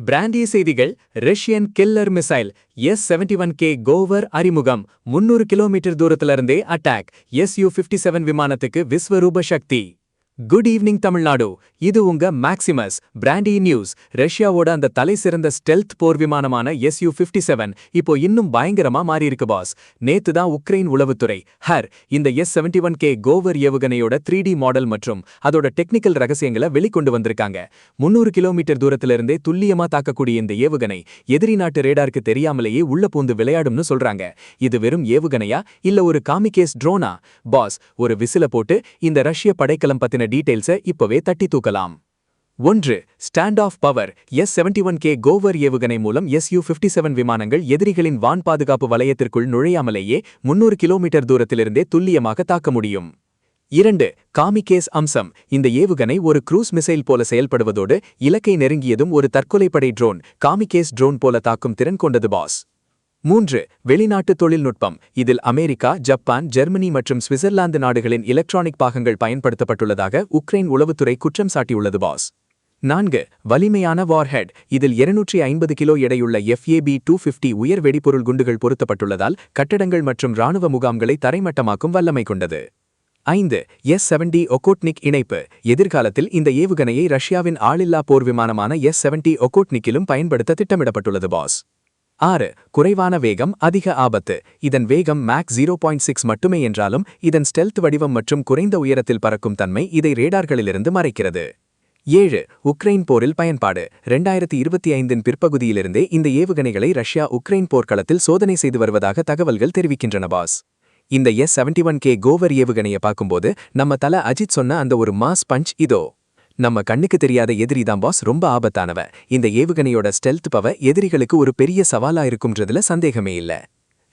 பிராண்டிய செய்திகள். Russian killer missile S-71K Gower அறிமுகம். 300 kilometre தூரத்துல இருந்தே அட்டாக். Su-57 விமானத்துக்கு விஸ்வரூப சக்தி. Good evening Tamil Nadu. இது உங்க மேக்சிமஸ் பிராண்டி நியூஸ். ரஷ்யாவோட அந்த தலை சிறந்த ஸ்டெல்த் போர் விமானமான Su-57 இப்போ இன்னும் பயங்கரமா மாறி இருக்கு பாஸ். நேத்து தான் உக்ரைன் உளவுத்துறை இந்த S-71K கோவர் ஏவுகணையோட 3D மாடல் மற்றும் அதோட டெக்னிக்கல் ரகசியங்களை வெளிக்கொண்டு வந்திருக்காங்க. 300 கிலோமீட்டர் தூரத்துல இருந்தே துல்லியமா தாக்கக்கூடிய இந்த ஏவுகணை எதிரி நாட்டு ரேடாருக்கு தெரியாமலேயே உள்ள பூந்து விளையாடும்னு சொல்றாங்க. இது வெறும் ஏவுகணையா இல்ல ஒரு காமிகேஸ் ட்ரோனா? பாஸ், ஒரு விசில போட்டு இந்த ரஷ்ய படைக்கலம் பத்தின டீடைல்ஸை இப்பவே தட்டி தூக்கலாம். 1. Stand of power. S-71K Gower ஏவுகணை மூலம் Su-57 விமானங்கள் எதிரிகளின் வான் பாதுகாப்பு வலயத்திற்குள் நுழையாமலேயே 300 கிலோமீட்டர் தூரத்திலிருந்தே துல்லியமாக தாக்க முடியும். 2. காமிகேஸ் அம்சம். இந்த ஏவுகணை ஒரு க்ரூஸ் மிசைல் போல செயல்படுவதோடு இலக்கை நெருங்கியதும் ஒரு தற்கொலைப்படை ட்ரோன் காமிகேஸ் ட்ரோன் போல தாக்கும் திறன் கொண்டது பாஸ். 3. வெளிநாட்டு தொழில்நுட்பம். இதில் அமெரிக்கா, ஜப்பான், ஜெர்மனி மற்றும் சுவிட்சர்லாந்து நாடுகளின் எலக்ட்ரானிக் பாகங்கள் பயன்படுத்தப்பட்டுள்ளதாக உக்ரைன் உளவுத்துறை குற்றம் சாட்டியுள்ளது பாஸ். 4. வலிமையான வார்ஹெட். இதில் 250 கிலோ எடையுள்ள FAB-250 உயர் வெடிபொருள் குண்டுகள் பொருத்தப்பட்டுள்ளதால் கட்டடங்கள் மற்றும் இராணுவ முகாம்களை தரைமட்டமாக்கும் வல்லமை கொண்டது. 5. S-70 ஒகோட்னிக் இணைப்பு. எதிர்காலத்தில் இந்த ஏவுகணையை ரஷ்யாவின் ஆளில்லா போர் விமானமான S-70 ஒகோட்னிக்கிலும் பயன்படுத்த திட்டமிடப்பட்டுள்ளது பாஸ். 6. குறைவான வேகம், அதிக ஆபத்து. இதன் வேகம் மேக் 0.6 மட்டுமே என்றாலும் இதன் ஸ்டெல்த் வடிவம் மற்றும் குறைந்த உயரத்தில் பறக்கும் தன்மை இதை ரேடார்களிலிருந்து மறைக்கிறது. 7. உக்ரைன் போரில் பயன்பாடு. 2025இன் பிற்பகுதியிலிருந்தே இந்த ஏவுகணைகளை ரஷ்யா உக்ரைன் போர்க்களத்தில் சோதனை செய்து வருவதாக தகவல்கள் தெரிவிக்கின்றன பாஸ். இந்த S-71K கோவர் ஏவுகணையை பார்க்கும்போது நம்ம தல அஜித் சொன்ன அந்த ஒரு மாஸ் பஞ்ச் இதோ. நம்ம கண்ணுக்கு தெரியாத எதிரி தான் பாஸ் ரொம்ப ஆபத்தானவ. இந்த ஏவுகணையோட ஸ்டெல்த் பவர் எதிரிகளுக்கு ஒரு பெரிய சவாலா இருக்கும்ன்றதுல சந்தேகமே இல்ல.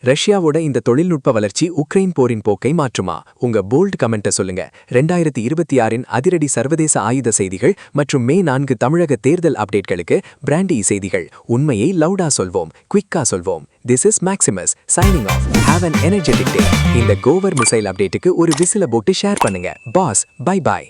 ரஷ்யாவோட இந்த தொழில்நுட்ப வளர்ச்சி உக்ரைன் போரின் போக்கை மாற்றுமா? உங்க போல்ட் கமெண்ட்டை சொல்லுங்க. 2026இன் அதிரடி சர்வதேச ஆயுத செய்திகள் மற்றும் மே 4 தமிழக தேர்தல் அப்டேட்களுக்கு பிராண்டி செய்திகள். உண்மையை லவுடா சொல்வோம், குவிக்கா சொல்வோம். This is Maximus signing off. Have an energetic day. இந்த கோவர் மிசைல் அப்டேட்டுக்கு ஒரு விசில போட்டு ஷேர் பண்ணுங்க. பாஸ், பை பாய்.